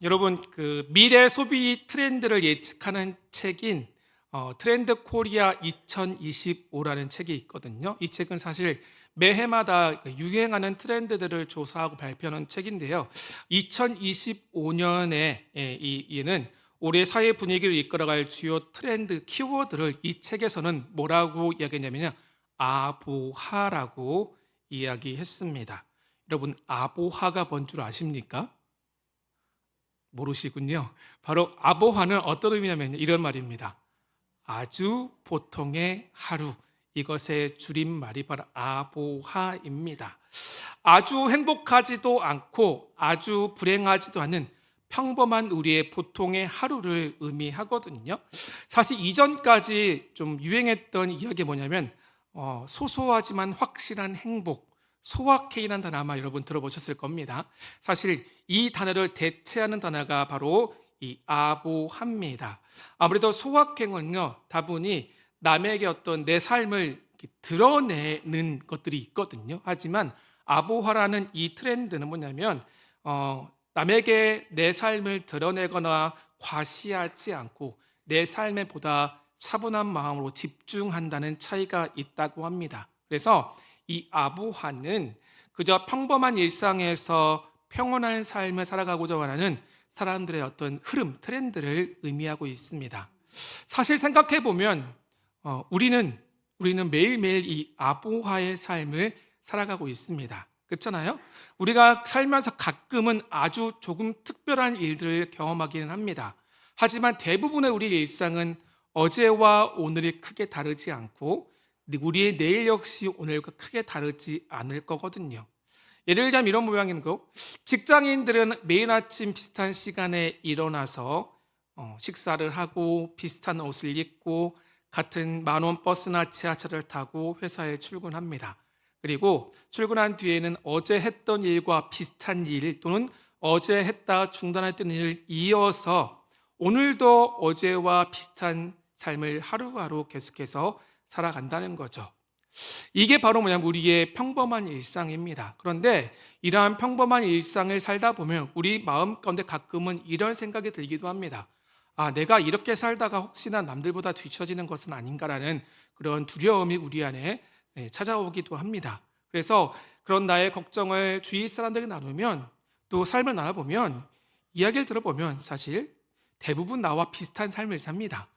여러분, 그 미래 소비 트렌드를 예측하는 책인 트렌드 코리아 2025라는 책이 있거든요. 이 책은 사실 매해마다 그 유행하는 트렌드들을 조사하고 발표하는 책인데요. 2025년에 얘는 올해 사회 분위기를 이끌어갈 주요 트렌드 키워드를 이 책에서는 뭐라고 이야기했냐면요, 아보하라고 이야기했습니다. 여러분, 아보하가 뭔 줄 아십니까? 모르시군요. 바로 아보하는 어떤 의미냐면 이런 말입니다. 아주 보통의 하루. 이것의 줄임말이 바로 아보하입니다. 아주 행복하지도 않고 아주 불행하지도 않은 평범한 우리의 보통의 하루를 의미하거든요. 사실 이전까지 좀 유행했던 이야기 뭐냐면 소소하지만 확실한 행복, 소확행이라는 단어 아마 여러분 들어보셨을 겁니다. 사실 이 단어를 대체하는 단어가 바로 이 아보합니다. 아무래도 소확행은요, 다분히 남에게 어떤 내 삶을 드러내는 것들이 있거든요. 하지만 아보하라는 이 트렌드는 뭐냐면 남에게 내 삶을 드러내거나 과시하지 않고 내 삶에 보다 차분한 마음으로 집중한다는 차이가 있다고 합니다. 그래서 이 아부하는 그저 평범한 일상에서 평온한 삶을 살아가고자 하는 사람들의 어떤 흐름, 트렌드를 의미하고 있습니다. 사실 생각해 보면 우리는 매일매일 이 아보하의 삶을 살아가고 있습니다. 그렇잖아요? 우리가 살면서 가끔은 아주 조금 특별한 일들을 경험하기는 합니다. 하지만 대부분의 우리 일상은 어제와 오늘이 크게 다르지 않고 우리의 내일 역시 오늘과 크게 다르지 않을 거거든요. 예를 들자면 이런 모양인 거, 직장인들은 매일 아침 비슷한 시간에 일어나서 식사를 하고 비슷한 옷을 입고 같은 만원 버스나 지하철을 타고 회사에 출근합니다. 그리고 출근한 뒤에는 어제 했던 일과 비슷한 일 또는 어제 했다 중단했던 일을 이어서 오늘도 어제와 비슷한 삶을 하루하루 계속해서 살아간다는 거죠. 이게 바로 뭐냐면 우리의 평범한 일상입니다. 그런데 이러한 평범한 일상을 살다 보면 우리 마음 가운데 가끔은 이런 생각이 들기도 합니다. 아, 내가 이렇게 살다가 혹시나 남들보다 뒤처지는 것은 아닌가라는 그런 두려움이 우리 안에 찾아오기도 합니다. 그래서 그런 나의 걱정을 주위 사람들에게 나누면 또 삶을 나눠보면 이야기를 들어보면 사실 대부분 나와 비슷한 삶을 삽니다.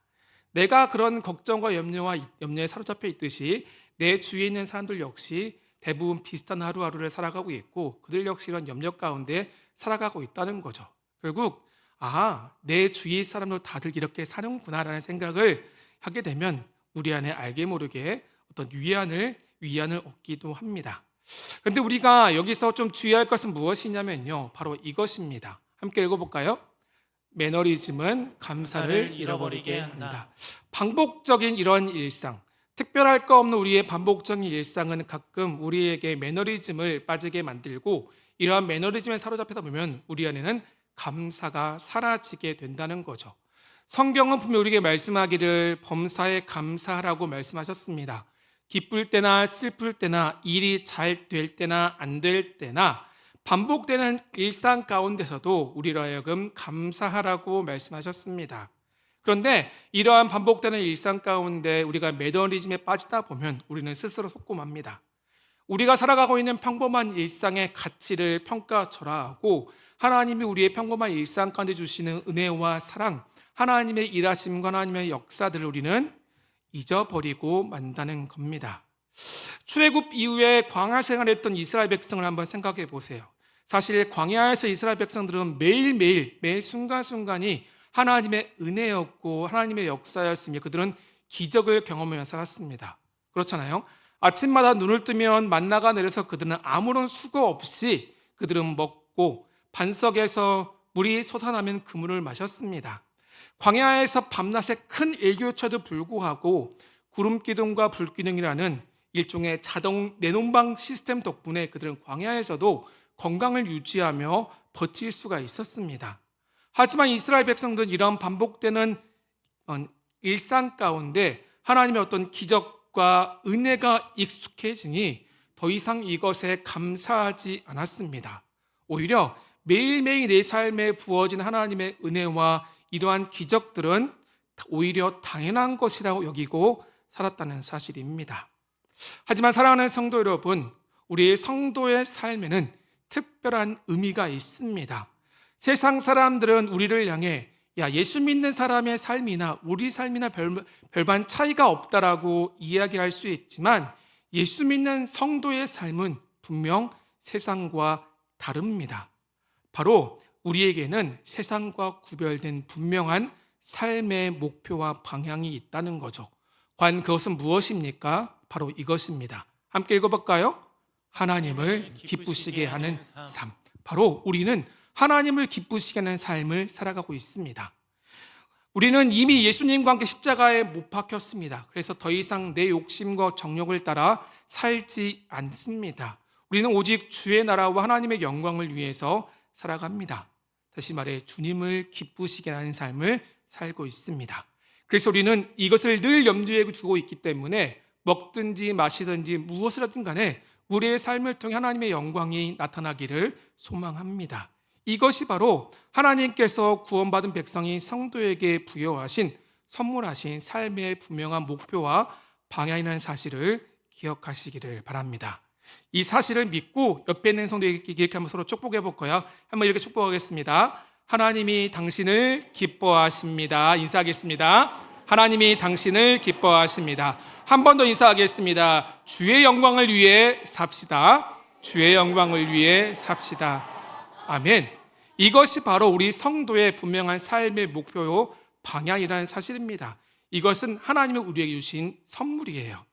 내가 그런 걱정과 염려에 사로잡혀 있듯이 내 주위에 있는 사람들 역시 대부분 비슷한 하루하루를 살아가고 있고 그들 역시 이런 염려 가운데 살아가고 있다는 거죠. 결국 내 주위 사람들 다들 이렇게 사는구나라는 생각을 하게 되면 우리 안에 알게 모르게 어떤 위안을 얻기도 합니다. 그런데 우리가 여기서 좀 주의할 것은 무엇이냐면요, 바로 이것입니다. 함께 읽어볼까요? 매너리즘은 감사를 잃어버리게 한다. 반복적인 이런 일상, 특별할 거 없는 우리의 반복적인 일상은 가끔 우리에게 매너리즘을 빠지게 만들고 이러한 매너리즘에 사로잡히다 보면 우리 안에는 감사가 사라지게 된다는 거죠. 성경은 분명 우리에게 말씀하기를 범사에 감사하라고 말씀하셨습니다. 기쁠 때나 슬플 때나 일이 잘 될 때나 안 될 때나 반복되는 일상 가운데서도 우리로 하여금 감사하라고 말씀하셨습니다. 그런데 이러한 반복되는 일상 가운데 우리가 매너리즘에 빠지다 보면 우리는 스스로 속고맙니다. 우리가 살아가고 있는 평범한 일상의 가치를 평가절하하고 하나님이 우리의 평범한 일상 가운데 주시는 은혜와 사랑, 하나님의 일하심과 하나님의 역사들을 우리는 잊어버리고 만다는 겁니다. 출애굽 이후에 광야 생활했던 이스라엘 백성을 한번 생각해 보세요. 사실 광야에서 이스라엘 백성들은 매일매일 매 순간순간이 하나님의 은혜였고 하나님의 역사였으며 그들은 기적을 경험하며 살았습니다. 그렇잖아요. 아침마다 눈을 뜨면 만나가 내려서 그들은 아무런 수고 없이 그들은 먹고 반석에서 물이 솟아나면 그 물을 마셨습니다. 광야에서 밤낮에 큰 일교차도 불구하고 구름기둥과 불기둥이라는 일종의 자동 내농방 시스템 덕분에 그들은 광야에서도 건강을 유지하며 버틸 수가 있었습니다. 하지만 이스라엘 백성들은 이런 반복되는 일상 가운데 하나님의 어떤 기적과 은혜가 익숙해지니 더 이상 이것에 감사하지 않았습니다. 오히려 매일매일 내 삶에 부어진 하나님의 은혜와 이러한 기적들은 오히려 당연한 것이라고 여기고 살았다는 사실입니다. 하지만 사랑하는 성도 여러분, 우리의 성도의 삶에는 특별한 의미가 있습니다. 세상 사람들은 우리를 향해 예수 믿는 사람의 삶이나 우리 삶이나 별반 차이가 없다라고 이야기할 수 있지만 예수 믿는 성도의 삶은 분명 세상과 다릅니다. 바로 우리에게는 세상과 구별된 분명한 삶의 목표와 방향이 있다는 거죠. 과연 그것은 무엇입니까? 바로 이것입니다. 함께 읽어볼까요? 하나님을 기쁘시게 하는 삶. 바로 우리는 하나님을 기쁘시게 하는 삶을 살아가고 있습니다. 우리는 이미 예수님과 함께 십자가에 못 박혔습니다. 그래서 더 이상 내 욕심과 정욕을 따라 살지 않습니다. 우리는 오직 주의 나라와 하나님의 영광을 위해서 살아갑니다. 다시 말해 주님을 기쁘시게 하는 삶을 살고 있습니다. 그래서 우리는 이것을 늘 염두에 두고 있기 때문에 먹든지 마시든지 무엇을 하든 간에 우리의 삶을 통해 하나님의 영광이 나타나기를 소망합니다. 이것이 바로 하나님께서 구원받은 백성인 성도에게 부여하신 선물하신 삶의 분명한 목표와 방향이라는 사실을 기억하시기를 바랍니다. 이 사실을 믿고 옆에 있는 성도에게 이렇게 한번 서로 축복해 볼까요? 한번 이렇게 축복하겠습니다. 하나님이 당신을 기뻐하십니다. 인사하겠습니다. 하나님이 당신을 기뻐하십니다. 한 번 더 인사하겠습니다. 주의 영광을 위해 삽시다. 주의 영광을 위해 삽시다. 아멘. 이것이 바로 우리 성도의 분명한 삶의 목표요 방향이라는 사실입니다. 이것은 하나님이 우리에게 주신 선물이에요.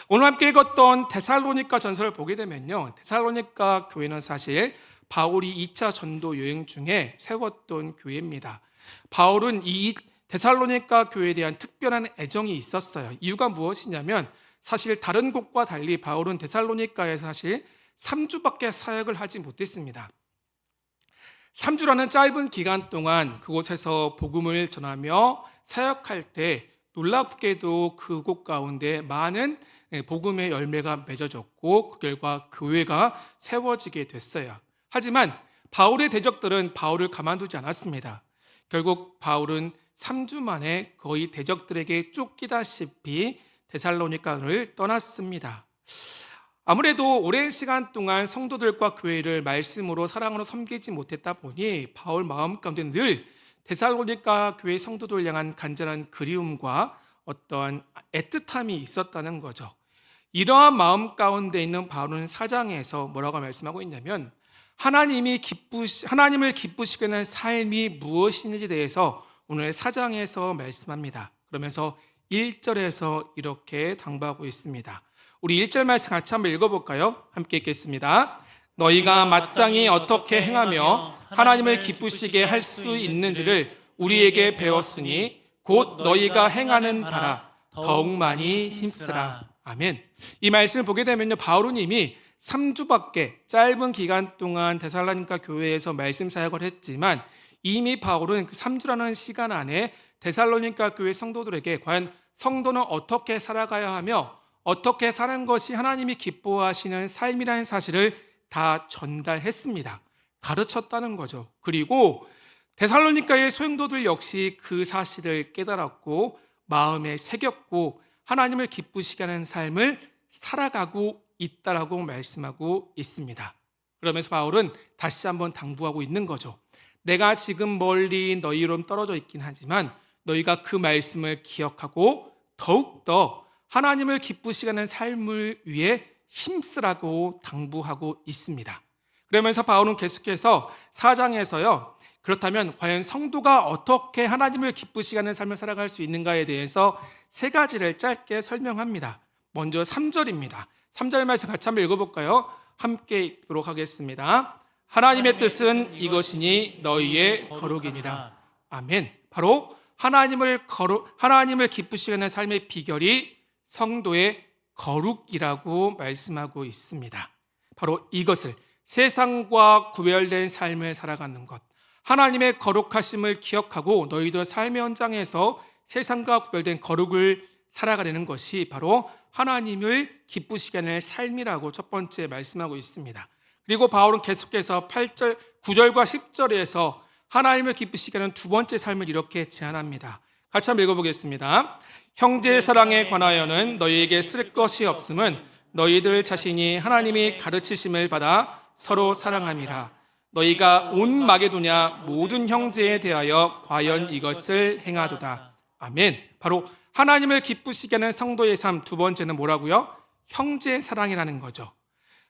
오늘 함께 읽었던 데살로니가 전서를 보게 되면요, 데살로니가 교회는 사실 바울이 2차 전도 여행 중에 세웠던 교회입니다. 바울은 이 데살로니가 교회에 대한 특별한 애정이 있었어요. 이유가 무엇이냐면 사실 다른 곳과 달리 바울은 데살로니가에서 사실 3주밖에 사역을 하지 못했습니다. 3주라는 짧은 기간 동안 그곳에서 복음을 전하며 사역할 때 놀랍게도 그곳 가운데 많은 복음의 열매가 맺어졌고 그 결과 교회가 세워지게 됐어요. 하지만 바울의 대적들은 바울을 가만두지 않았습니다. 결국 바울은 3주 만에 거의 대적들에게 쫓기다시피 데살로니가를 떠났습니다. 아무래도 오랜 시간 동안 성도들과 교회를 말씀으로 사랑으로 섬기지 못했다 보니 바울 마음 가운데 늘 데살로니가 교회 성도들 향한 간절한 그리움과 어떠한 애틋함이 있었다는 거죠. 이러한 마음 가운데 있는 바울은 4장에서 뭐라고 말씀하고 있냐면 하나님을 기쁘시게 하는 삶이 무엇인지에 대해서 오늘 4장에서 말씀합니다. 그러면서 1절에서 이렇게 당부하고 있습니다. 우리 1절 말씀 같이 한번 읽어볼까요? 함께 읽겠습니다. 너희가 마땅히 어떻게 행하며 하나님을 기쁘시게 할 수 있는지를 우리에게 배웠으니 곧 너희가 행하는 바라 더욱 많이 힘쓰라. 아멘. 이 말씀을 보게 되면요, 바울은 이미 3주밖에 짧은 기간 동안 데살로니가 교회에서 말씀 사역을 했지만 이미 바울은 그 3주라는 시간 안에 데살로니가 교회 성도들에게 과연 성도는 어떻게 살아가야 하며 어떻게 사는 것이 하나님이 기뻐하시는 삶이라는 사실을 다 전달했습니다. 가르쳤다는 거죠. 그리고 데살로니가의 성도들 역시 그 사실을 깨달았고 마음에 새겼고 하나님을 기쁘시게 하는 삶을 살아가고 있다라고 말씀하고 있습니다. 그러면서 바울은 다시 한번 당부하고 있는 거죠. 내가 지금 멀리 너희로 떨어져 있긴 하지만 너희가 그 말씀을 기억하고 더욱더 하나님을 기쁘시게 하는 삶을 위해 힘쓰라고 당부하고 있습니다. 그러면서 바울은 계속해서 4장에서요, 그렇다면 과연 성도가 어떻게 하나님을 기쁘시게 하는 삶을 살아갈 수 있는가에 대해서 3가지를 짧게 설명합니다. 먼저 3절입니다. 3절 말씀 같이 한번 읽어볼까요? 함께 읽도록 하겠습니다. 하나님의 뜻은 이것이니 너희의 거룩이니라. 아멘. 바로 하나님을 기쁘시게 하는 삶의 비결이 성도의 거룩이라고 말씀하고 있습니다. 바로 이것을 세상과 구별된 삶을 살아가는 것, 하나님의 거룩하심을 기억하고 너희들 삶의 현장에서 세상과 구별된 거룩을 살아가려는 것이 바로 하나님을 기쁘시게 하는 삶이라고 첫 번째 말씀하고 있습니다. 그리고 바울은 계속해서 8절, 9절과 10절에서 하나님을 기쁘시게 하는 두 번째 삶을 이렇게 제안합니다. 같이 한번 읽어보겠습니다. 형제의 사랑에 관하여는 너희에게 쓸 것이 없음은 너희들 자신이 하나님이 가르치심을 받아 서로 사랑함이라. 너희가 온 마게도냐 모든 형제에 대하여 과연 이것을 행하도다. 아멘. 바로 하나님을 기쁘시게 하는 성도의 삶 두 번째는 뭐라고요? 형제의 사랑이라는 거죠.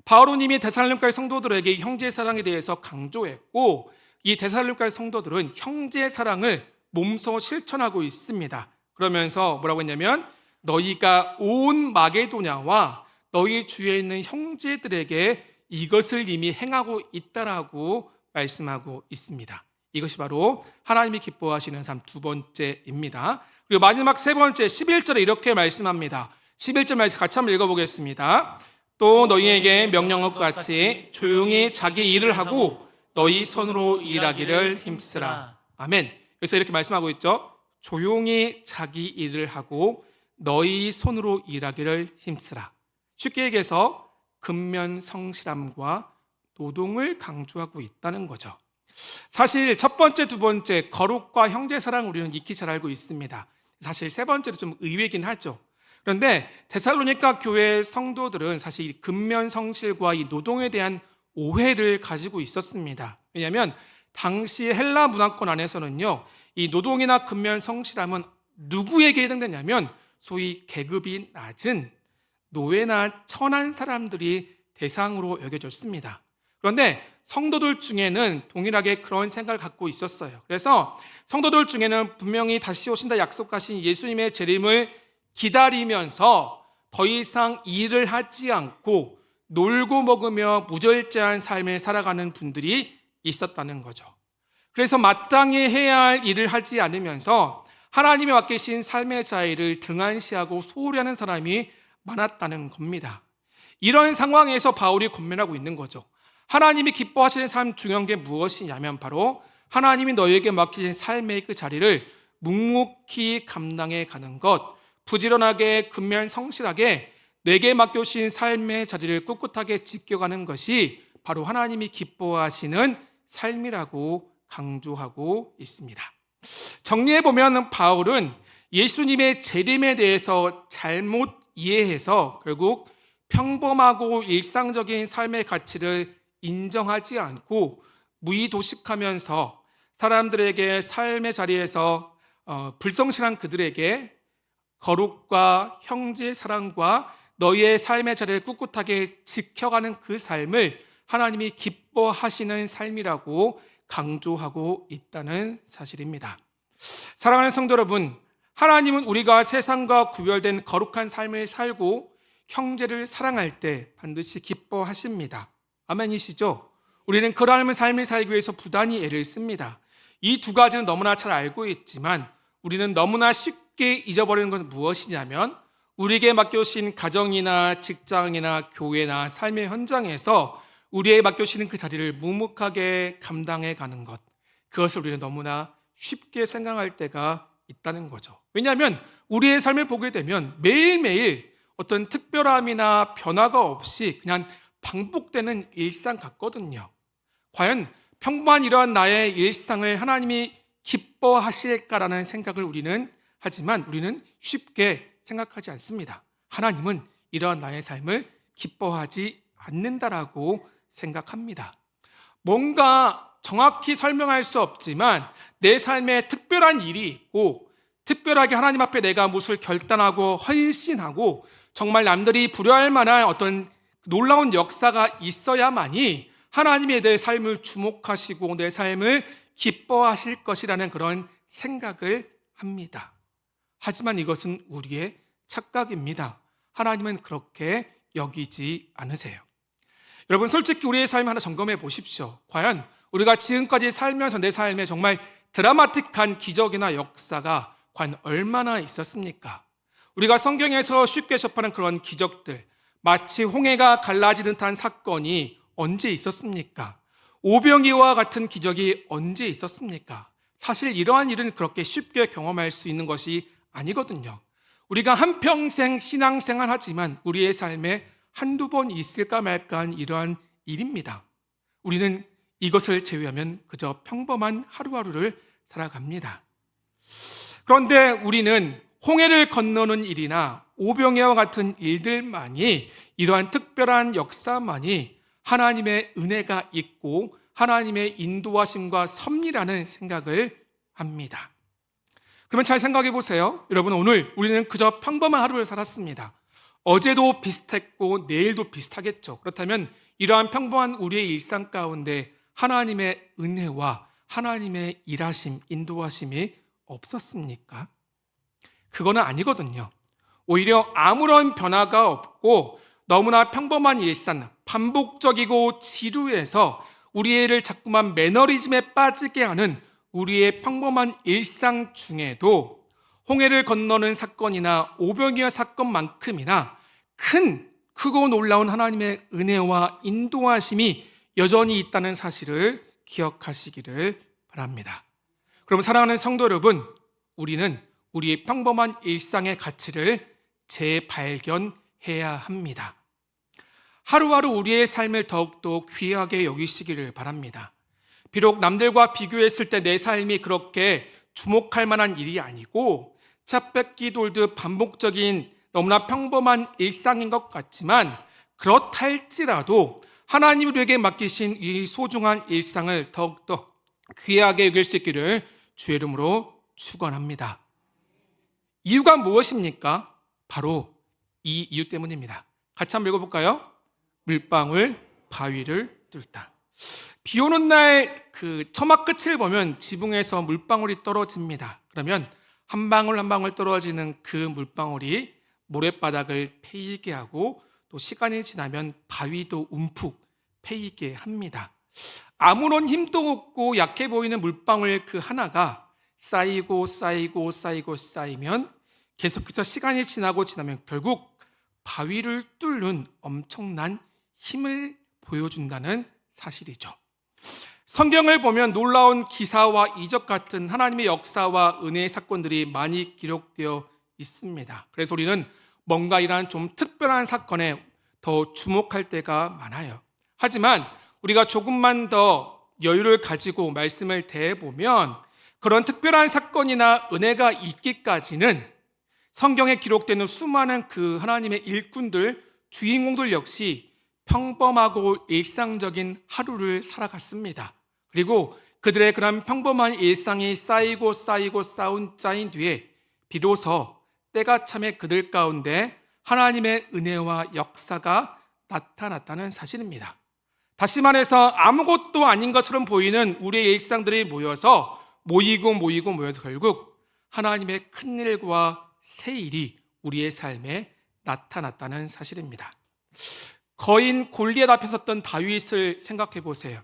바울은 이미 데살로니가의 성도들에게 형제의 사랑에 대해서 강조했고, 이 데살로니가의 성도들은 형제의 사랑을 몸소 실천하고 있습니다. 그러면서 뭐라고 했냐면 너희가 온 마게도냐와 너희 주위에 있는 형제들에게 이것을 이미 행하고 있다라고 말씀하고 있습니다. 이것이 바로 하나님이 기뻐하시는 삶 두 번째입니다. 그리고 마지막 세 번째 11절에 이렇게 말씀합니다. 11절 말씀 같이 한번 읽어보겠습니다. 또 너희에게 명령한 것 같이 조용히 자기 일을 하고 너희 손으로 일하기를 힘쓰라. 아멘. 그래서 이렇게 말씀하고 있죠. 조용히 자기 일을 하고 너희 손으로 일하기를 힘쓰라. 쉽게 얘기해서 근면성실함과 노동을 강조하고 있다는 거죠. 사실 첫 번째, 두 번째 거룩과 형제사랑 우리는 익히 잘 알고 있습니다. 사실 세 번째도 좀 의외긴 하죠. 그런데 데살로니가 교회 성도들은 사실 이 근면성실과 이 노동에 대한 오해를 가지고 있었습니다. 왜냐하면 당시 헬라 문화권 안에서는요, 이 노동이나 근면성실함은 누구에게 해당되냐면 소위 계급이 낮은 노예나 천한 사람들이 대상으로 여겨졌습니다. 그런데 성도들 중에는 동일하게 그런 생각을 갖고 있었어요. 그래서 성도들 중에는 분명히 다시 오신다 약속하신 예수님의 재림을 기다리면서 더 이상 일을 하지 않고 놀고 먹으며 무절제한 삶을 살아가는 분들이 있었다는 거죠. 그래서 마땅히 해야 할 일을 하지 않으면서 하나님이 맡기신 삶의 자유를 등한시하고 소홀히 하는 사람이 많았다는 겁니다. 이런 상황에서 바울이 권면하고 있는 거죠. 하나님이 기뻐하시는 삶 중요한 게 무엇이냐면 바로 하나님이 너희에게 맡기신 삶의 그 자리를 묵묵히 감당해 가는 것, 부지런하게 근면성실하게 내게 맡겨주신 삶의 자리를 꿋꿋하게 지켜가는 것이 바로 하나님이 기뻐하시는 삶이라고 강조하고 있습니다. 정리해보면 바울은 예수님의 재림에 대해서 잘못 이해해서 결국 평범하고 일상적인 삶의 가치를 인정하지 않고 무의도식하면서 사람들에게 삶의 자리에서 불성실한 그들에게 거룩과 형제 사랑과 너희의 삶의 자리를 꿋꿋하게 지켜가는 그 삶을 하나님이 기뻐하시는 삶이라고 강조하고 있다는 사실입니다. 사랑하는 성도 여러분, 하나님은 우리가 세상과 구별된 거룩한 삶을 살고 형제를 사랑할 때 반드시 기뻐하십니다. 아멘이시죠? 우리는 그러한 삶을 살기 위해서 부단히 애를 씁니다. 이 두 가지는 너무나 잘 알고 있지만 우리는 너무나 쉽게 잊어버리는 것은 무엇이냐면 우리에게 맡겨주신 가정이나 직장이나 교회나 삶의 현장에서 우리에게 맡겨주시는 그 자리를 묵묵하게 감당해 가는 것, 그것을 우리는 너무나 쉽게 생각할 때가 있다는 거죠. 왜냐하면 우리의 삶을 보게 되면 매일매일 어떤 특별함이나 변화가 없이 그냥 반복되는 일상 같거든요. 과연 평범한 이러한 나의 일상을 하나님이 기뻐하실까라는 생각을 우리는 하지만 우리는 쉽게 생각하지 않습니다. 하나님은 이러한 나의 삶을 기뻐하지 않는다라고 생각합니다. 뭔가 정확히 설명할 수 없지만 내 삶에 특별한 일이 있고 특별하게 하나님 앞에 내가 무엇을 결단하고 헌신하고 정말 남들이 부러워할 만한 어떤 놀라운 역사가 있어야만이 하나님이 내 삶을 주목하시고 내 삶을 기뻐하실 것이라는 그런 생각을 합니다. 하지만 이것은 우리의 착각입니다. 하나님은 그렇게 여기지 않으세요. 여러분, 솔직히 우리의 삶을 하나 점검해 보십시오. 과연 우리가 지금까지 살면서 내 삶에 정말 드라마틱한 기적이나 역사가 과연 얼마나 있었습니까? 우리가 성경에서 쉽게 접하는 그런 기적들, 마치 홍해가 갈라지는 듯한 사건이 언제 있었습니까? 오병이와 같은 기적이 언제 있었습니까? 사실 이러한 일은 그렇게 쉽게 경험할 수 있는 것이 아니거든요. 우리가 한평생 신앙생활 하지만 우리의 삶에 한두 번 있을까 말까한 이러한 일입니다. 우리는 이것을 제외하면 그저 평범한 하루하루를 살아갑니다. 그런데 우리는 홍해를 건너는 일이나 오병이와 같은 일들만이, 이러한 특별한 역사만이 하나님의 은혜가 있고 하나님의 인도하심과 섭리라는 생각을 합니다. 그러면 잘 생각해 보세요. 여러분, 오늘 우리는 그저 평범한 하루를 살았습니다. 어제도 비슷했고 내일도 비슷하겠죠. 그렇다면 이러한 평범한 우리의 일상 가운데 하나님의 은혜와 하나님의 일하심, 인도하심이 없었습니까? 그거는 아니거든요. 오히려 아무런 변화가 없고 너무나 평범한 일상, 반복적이고 지루해서 우리를 자꾸만 매너리즘에 빠지게 하는 우리의 평범한 일상 중에도 홍해를 건너는 사건이나 오병이어 사건만큼이나 크고 놀라운 하나님의 은혜와 인도하심이 여전히 있다는 사실을 기억하시기를 바랍니다. 그럼 사랑하는 성도 여러분, 우리는 우리의 평범한 일상의 가치를 재발견해야 합니다. 하루하루 우리의 삶을 더욱더 귀하게 여기시기를 바랍니다. 비록 남들과 비교했을 때 내 삶이 그렇게 주목할 만한 일이 아니고 차뺏기 돌듯 반복적인 너무나 평범한 일상인 것 같지만, 그렇다 할지라도 하나님이 우리에게 맡기신 이 소중한 일상을 더욱더 귀하게 여길 수 있기를 주의 이름으로 축원합니다. 이유가 무엇입니까? 바로 이 이유 때문입니다. 같이 한번 읽어볼까요? 물방울 바위를 뚫다. 비 오는 날 그 처막 끝을 보면 지붕에서 물방울이 떨어집니다. 그러면 한 방울 한 방울 떨어지는 그 물방울이 모래바닥을 패이게 하고 또 시간이 지나면 바위도 움푹 패이게 합니다. 아무런 힘도 없고 약해 보이는 물방울 그 하나가 쌓이고 쌓이면 계속해서 시간이 지나면 결국 바위를 뚫는 엄청난 힘을 보여준다는 사실이죠. 성경을 보면 놀라운 기사와 이적 같은 하나님의 역사와 은혜의 사건들이 많이 기록되어 있습니다. 그래서 우리는 뭔가 이러한 좀 특별한 사건에 더 주목할 때가 많아요. 하지만 우리가 조금만 더 여유를 가지고 말씀을 대해보면 그런 특별한 사건이나 은혜가 있기까지는 성경에 기록되는 수많은 그 하나님의 일꾼들, 주인공들 역시 평범하고 일상적인 하루를 살아갔습니다. 그리고 그들의 그런 평범한 일상이 쌓인 뒤에 비로소 때가 참에 그들 가운데 하나님의 은혜와 역사가 나타났다는 사실입니다. 다시 말해서 아무것도 아닌 것처럼 보이는 우리의 일상들이 모여서 결국 하나님의 큰 일과 새 일이 우리의 삶에 나타났다는 사실입니다. 거인 골리앗 앞에 섰던 다윗을 생각해 보세요.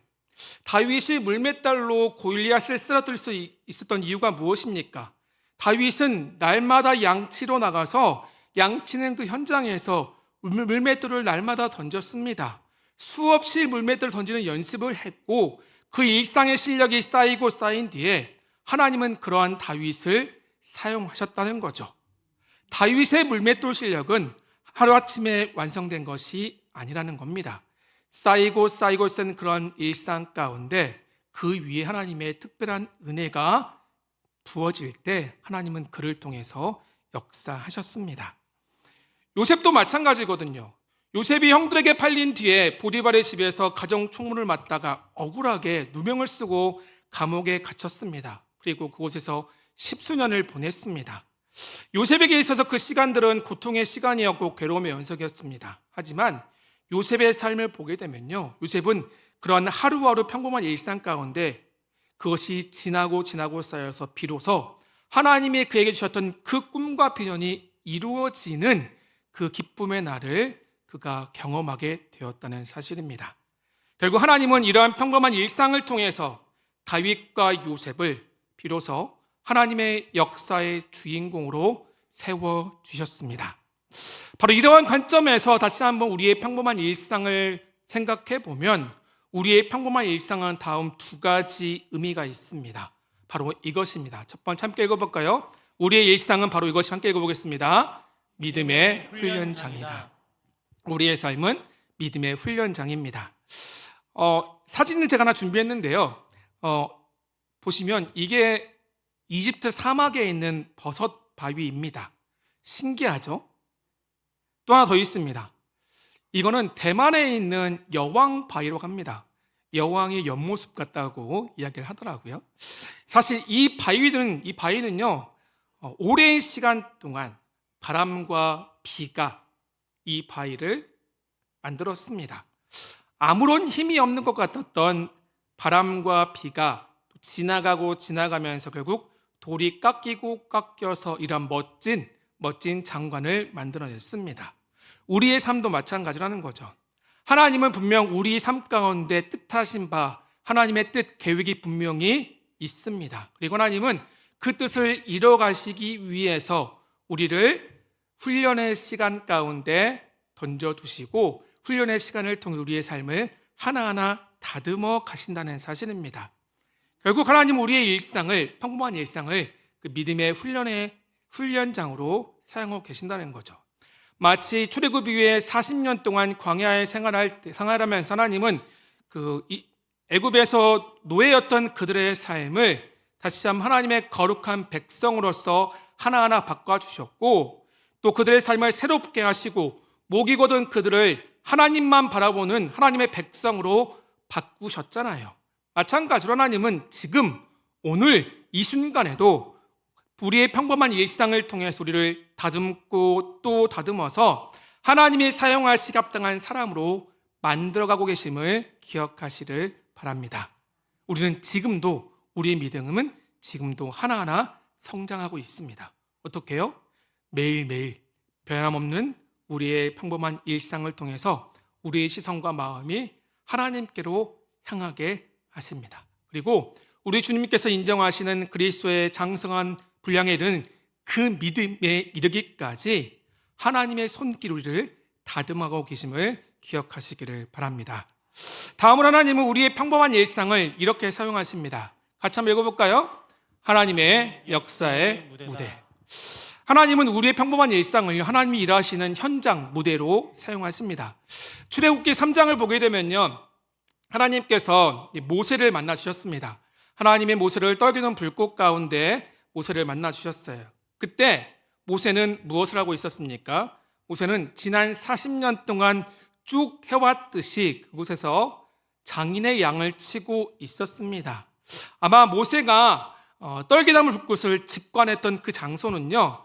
다윗이 물맷달로 골리앗을 쓰러뜨릴 수 있었던 이유가 무엇입니까? 다윗은 날마다 양치로 나가서 양치는 그 현장에서 물맷돌을 날마다 던졌습니다. 수없이 물맷돌을 던지는 연습을 했고 그 일상의 실력이 쌓인 뒤에 하나님은 그러한 다윗을 사용하셨다는 거죠. 다윗의 물맷돌 실력은 하루아침에 완성된 것이 아니라는 겁니다. 쌓이고 쓴 그런 일상 가운데 그 위에 하나님의 특별한 은혜가 부어질 때 하나님은 그를 통해서 역사하셨습니다. 요셉도 마찬가지거든요. 요셉이 형들에게 팔린 뒤에 보디발의 집에서 가정 총무를 맡다가 억울하게 누명을 쓰고 감옥에 갇혔습니다. 그리고 그곳에서 10수년을 보냈습니다. 요셉에게 있어서 그 시간들은 고통의 시간이었고 괴로움의 연속이었습니다. 하지만 요셉의 삶을 보게 되면요, 요셉은 그런 하루하루 평범한 일상 가운데 그것이 지나고 쌓여서 비로소 하나님이 그에게 주셨던 그 꿈과 비전이 이루어지는 그 기쁨의 날을 그가 경험하게 되었다는 사실입니다. 결국 하나님은 이러한 평범한 일상을 통해서 다윗과 요셉을 비로소 하나님의 역사의 주인공으로 세워주셨습니다. 바로 이러한 관점에서 다시 한번 우리의 평범한 일상을 생각해 보면 우리의 평범한 일상은 다음 두 가지 의미가 있습니다. 바로 이것입니다. 첫 번째 함께 읽어볼까요? 우리의 일상은 바로 이것이, 함께 읽어보겠습니다. 믿음의 훈련장이다. 우리의 삶은 믿음의 훈련장입니다. 사진을 제가 하나 준비했는데요. 보시면 이게 이집트 사막에 있는 버섯 바위입니다. 신기하죠? 또 하나 더 있습니다. 이거는 대만에 있는 여왕 바위라고 합니다. 여왕의 옆모습 같다고 이야기를 하더라고요. 사실 이 바위는요, 오랜 시간 동안 바람과 비가 이 바위를 만들었습니다. 아무런 힘이 없는 것 같았던 바람과 비가 지나가면서 결국 돌이 깎여서 이런 멋진 장관을 만들어냈습니다. 우리의 삶도 마찬가지라는 거죠. 하나님은 분명 우리 삶 가운데 뜻하신 바 하나님의 뜻, 계획이 분명히 있습니다. 그리고 하나님은 그 뜻을 이뤄가시기 위해서 우리를 훈련의 시간 가운데 던져두시고 훈련의 시간을 통해 우리의 삶을 하나하나 다듬어 가신다는 사실입니다. 결국 하나님은 우리의 평범한 일상을 그 믿음의 훈련장으로 사용하고 계신다는 거죠. 마치 출애굽 이후에 40년 동안 광야에 생활하면서 하나님은 애굽에서 노예였던 그들의 삶을 다시 한번 하나님의 거룩한 백성으로서 하나하나 바꿔주셨고, 또 그들의 삶을 새롭게 하시고 목이 곧은 그들을 하나님만 바라보는 하나님의 백성으로 바꾸셨잖아요. 마찬가지로 하나님은 지금 오늘 이 순간에도 우리의 평범한 일상을 통해서 우리를 다듬고 또 다듬어서 하나님이 사용하시기 합당한 사람으로 만들어가고 계심을 기억하시를 바랍니다. 우리의 믿음은 지금도 하나하나 성장하고 있습니다. 어떻게요? 매일매일 변함없는 우리의 평범한 일상을 통해서 우리의 시선과 마음이 하나님께로 향하게 하십니다. 그리고 우리 주님께서 인정하시는 그리스도의 장성한 분량에 이르는 그 믿음에 이르기까지 하나님의 손길 우리를 다듬어가고 계심을 기억하시기를 바랍니다. 다음으로 하나님은 우리의 평범한 일상을 이렇게 사용하십니다. 같이 한번 읽어볼까요? 하나님의 역사의 무대. 하나님은 우리의 평범한 일상을 하나님이 일하시는 현장, 무대로 사용하십니다. 출애굽기 3장을 보게 되면요, 하나님께서 모세를 만나 주셨습니다. 하나님의 모세를 떨기는 불꽃 가운데 모세를 만나 주셨어요. 그때 모세는 무엇을 하고 있었습니까? 모세는 지난 40년 동안 쭉 해왔듯이 그곳에서 장인의 양을 치고 있었습니다. 아마 모세가 떨기나무 불꽃을 직관했던 그 장소는요,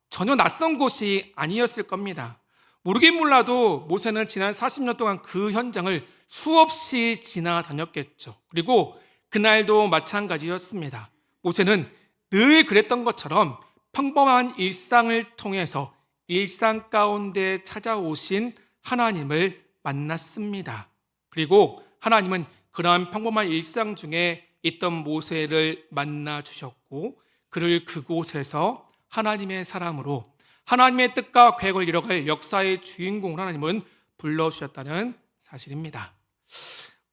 전혀 낯선 곳이 아니었을 겁니다. 모르긴 몰라도 모세는 지난 40년 동안 그 현장을 수없이 지나다녔겠죠. 그리고 그날도 마찬가지였습니다. 모세는 늘 그랬던 것처럼 평범한 일상을 통해서 일상 가운데 찾아오신 하나님을 만났습니다. 그리고 하나님은 그러한 평범한 일상 중에 있던 모세를 만나 주셨고, 그를 그곳에서 하나님의 사람으로 하나님의 뜻과 계획을 이뤄갈 역사의 주인공으로 하나님은 불러주셨다는 사실입니다.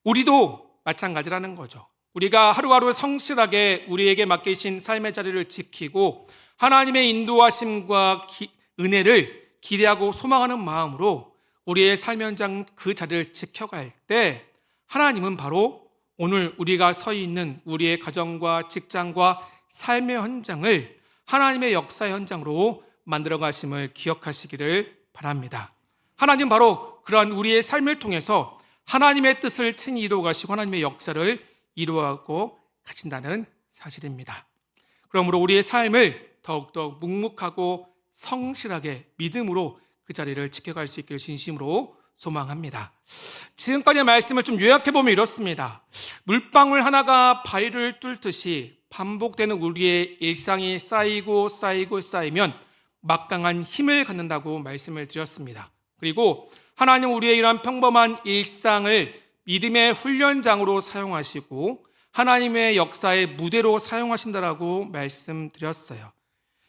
우리도 마찬가지라는 거죠. 우리가 하루하루 성실하게 우리에게 맡기신 삶의 자리를 지키고 하나님의 인도하심과 은혜를 기대하고 소망하는 마음으로 우리의 삶의 현장 그 자리를 지켜갈 때 하나님은 바로 오늘 우리가 서 있는 우리의 가정과 직장과 삶의 현장을 하나님의 역사의 현장으로 만들어 가심을 기억하시기를 바랍니다. 하나님 바로 그러한 우리의 삶을 통해서 하나님의 뜻을 친히 이루어 가시고 하나님의 역사를 이루어가고 가신다는 사실입니다. 그러므로 우리의 삶을 더욱더 묵묵하고 성실하게 믿음으로 그 자리를 지켜갈 수 있기를 진심으로 소망합니다. 지금까지의 말씀을 좀 요약해보면 이렇습니다. 물방울 하나가 바위를 뚫듯이 반복되는 우리의 일상이 쌓이면 막강한 힘을 갖는다고 말씀을 드렸습니다. 그리고 하나님 우리의 이러한 평범한 일상을 믿음의 훈련장으로 사용하시고 하나님의 역사의 무대로 사용하신다라고 말씀드렸어요.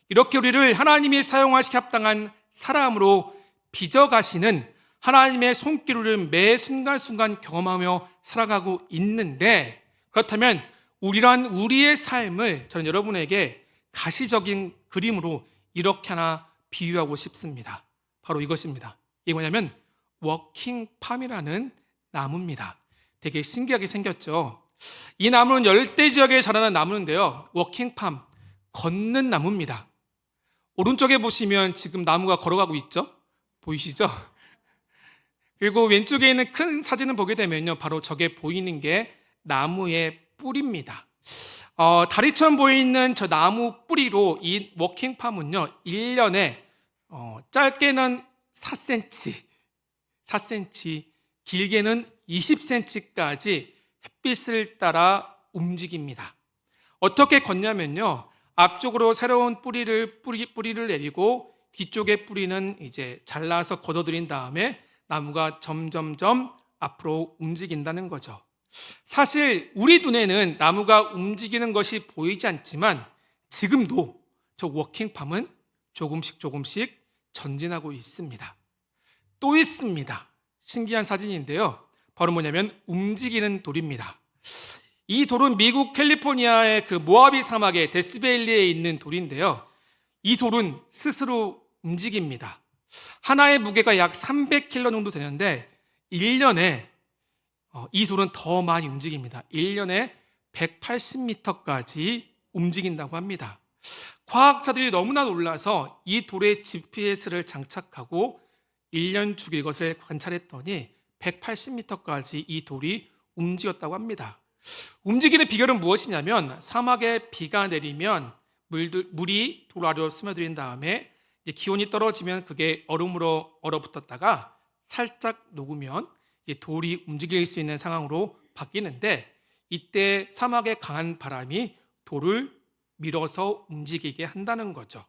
이렇게 우리를 하나님이 사용하시기 합당한 사람으로 빚어가시는 하나님의 손길을 매 순간순간 경험하며 살아가고 있는데, 그렇다면 우리의 삶을 저는 여러분에게 가시적인 그림으로 이렇게 하나 비유하고 싶습니다. 바로 이것입니다. 이게 뭐냐면 워킹팜이라는 나무입니다. 되게 신기하게 생겼죠. 이 나무는 열대 지역에 자라는 나무인데요. 워킹팜, 걷는 나무입니다. 오른쪽에 보시면 지금 나무가 걸어가고 있죠? 보이시죠? 그리고 왼쪽에 있는 큰 사진을 보게 되면요, 바로 저게 보이는 게 나무의 뿌리입니다. 다리처럼 보이는 저 나무 뿌리로 이 워킹팜은요, 1년에 짧게는 4cm, 길게는 20cm까지 햇빛을 따라 움직입니다. 어떻게 걷냐면요, 앞쪽으로 새로운 뿌리를 내리고 뒤쪽의 뿌리는 이제 잘라서 걷어들인 다음에 나무가 점점점 앞으로 움직인다는 거죠. 사실 우리 눈에는 나무가 움직이는 것이 보이지 않지만 지금도 저 워킹팜은 조금씩 전진하고 있습니다. 또 있습니다. 신기한 사진인데요. 바로 뭐냐면 움직이는 돌입니다. 이 돌은 미국 캘리포니아의 그 모하비 사막의 데스밸리에 있는 돌인데요. 이 돌은 스스로 움직입니다. 하나의 무게가 약 300kg 정도 되는데 1년에 이 돌은 더 많이 움직입니다. 1년에 180m까지 움직인다고 합니다. 과학자들이 너무나 놀라서 이 돌에 GPS를 장착하고 1년 주기 이것을 관찰했더니 180m까지 이 돌이 움직였다고 합니다. 움직이는 비결은 무엇이냐면 사막에 비가 내리면 물이 돌 아래로 스며들인 다음에 기온이 떨어지면 그게 얼음으로 얼어붙었다가 살짝 녹으면 이제 돌이 움직일 수 있는 상황으로 바뀌는데 이때 사막의 강한 바람이 돌을 밀어서 움직이게 한다는 거죠.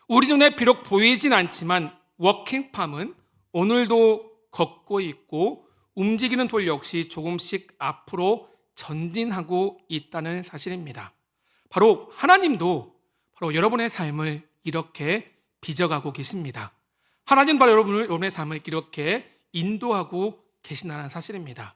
우리 눈에 비록 보이진 않지만 워킹팜은 오늘도 걷고 있고 움직이는 돌 역시 조금씩 앞으로 전진하고 있다는 사실입니다. 바로 하나님도 바로 여러분의 삶을 이렇게 빚어가고 계십니다. 하나님 바로 여러분의 삶을 이렇게 인도하고 계신다는 사실입니다.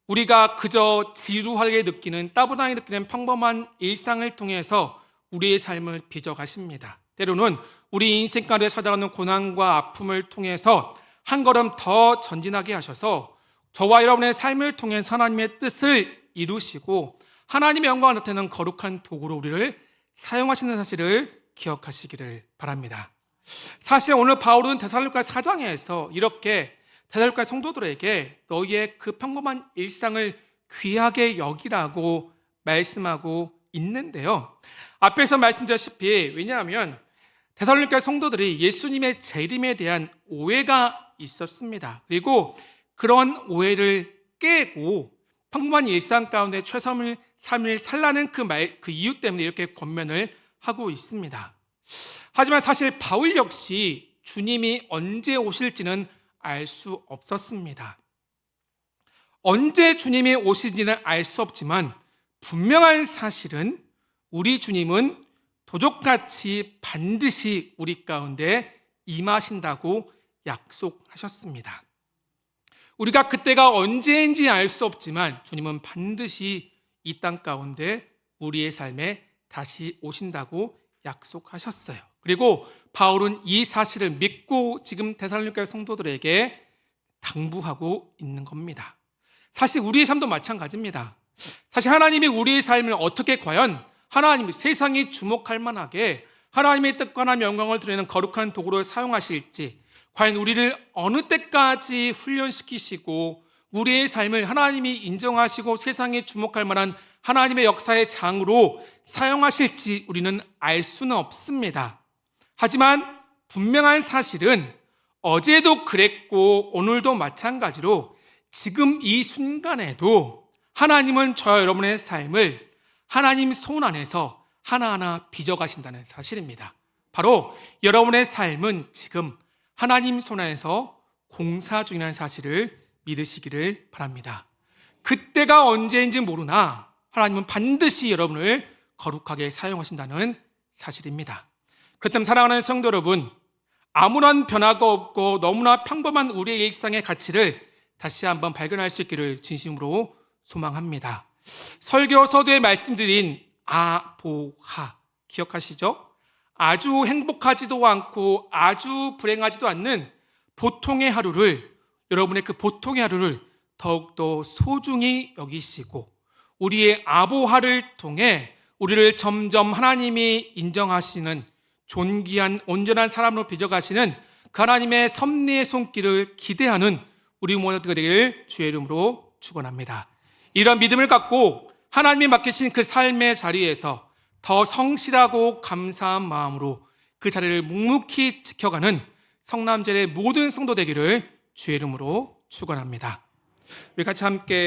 우리가 그저 지루하게 느끼는, 따분하게 느끼는 평범한 일상을 통해서 우리의 삶을 빚어가십니다. 때로는 우리 인생 가운데 찾아가는 고난과 아픔을 통해서 한 걸음 더 전진하게 하셔서 저와 여러분의 삶을 통해 하나님의 뜻을 이루시고 하나님의 영광을 나타내는 거룩한 도구로 우리를 사용하시는 사실을 기억하시기를 바랍니다. 사실 오늘 바울은 데살로니가 4장에서 이렇게 데살로니가 성도들에게 너희의 그 평범한 일상을 귀하게 여기라고 말씀하고 있는데요. 앞에서 말씀드렸다시피 왜냐하면 데살로니가 성도들이 예수님의 재림에 대한 오해가 있었습니다. 그리고 그런 오해를 깨고 평범한 일상 가운데 최선의 삶을 살라는 그 이유 때문에 이렇게 권면을 하고 있습니다. 하지만 사실 바울 역시 주님이 언제 오실지는 알 수 없었습니다. 언제 주님이 오실지는 알 수 없지만 분명한 사실은 우리 주님은 도적같이 반드시 우리 가운데 임하신다고 약속하셨습니다. 우리가 그때가 언제인지 알 수 없지만 주님은 반드시 이 땅 가운데 우리의 삶에 다시 오신다고 약속하셨어요. 그리고 바울은 이 사실을 믿고 지금 데살로니가 성도들에게 당부하고 있는 겁니다. 사실 우리의 삶도 마찬가지입니다. 사실 하나님이 우리의 삶을 어떻게 과연 하나님이 세상이 주목할 만하게 하나님의 뜻과 하나님의 영광을 드리는 거룩한 도구로 사용하실지, 과연 우리를 어느 때까지 훈련시키시고 우리의 삶을 하나님이 인정하시고 세상에 주목할 만한 하나님의 역사의 장으로 사용하실지 우리는 알 수는 없습니다. 하지만 분명한 사실은 어제도 그랬고 오늘도 마찬가지로 지금 이 순간에도 하나님은 저와 여러분의 삶을 하나님 손 안에서 하나하나 빚어가신다는 사실입니다. 바로 여러분의 삶은 지금 하나님 손 안에서 공사 중이라는 사실을 믿으시기를 바랍니다. 그때가 언제인지 모르나 하나님은 반드시 여러분을 거룩하게 사용하신다는 사실입니다. 그렇다면 사랑하는 성도 여러분, 아무런 변화가 없고 너무나 평범한 우리의 일상의 가치를 다시 한번 발견할 수 있기를 진심으로 소망합니다. 설교 서두에 말씀드린 아보하 기억하시죠? 아주 행복하지도 않고 아주 불행하지도 않는 보통의 하루를, 여러분의 그 보통의 하루를 더욱더 소중히 여기시고 우리의 아보하를 통해 우리를 점점 하나님이 인정하시는 존귀한 온전한 사람으로 빚어가시는 그 하나님의 섭리의 손길을 기대하는 우리 모두가 되길 주의 이름으로 축원합니다. 이런 믿음을 갖고 하나님이 맡기신 그 삶의 자리에서 더 성실하고 감사한 마음으로 그 자리를 묵묵히 지켜가는 성남제의 모든 성도 되기를 주의 이름으로 축원합니다. 우리 같이 함께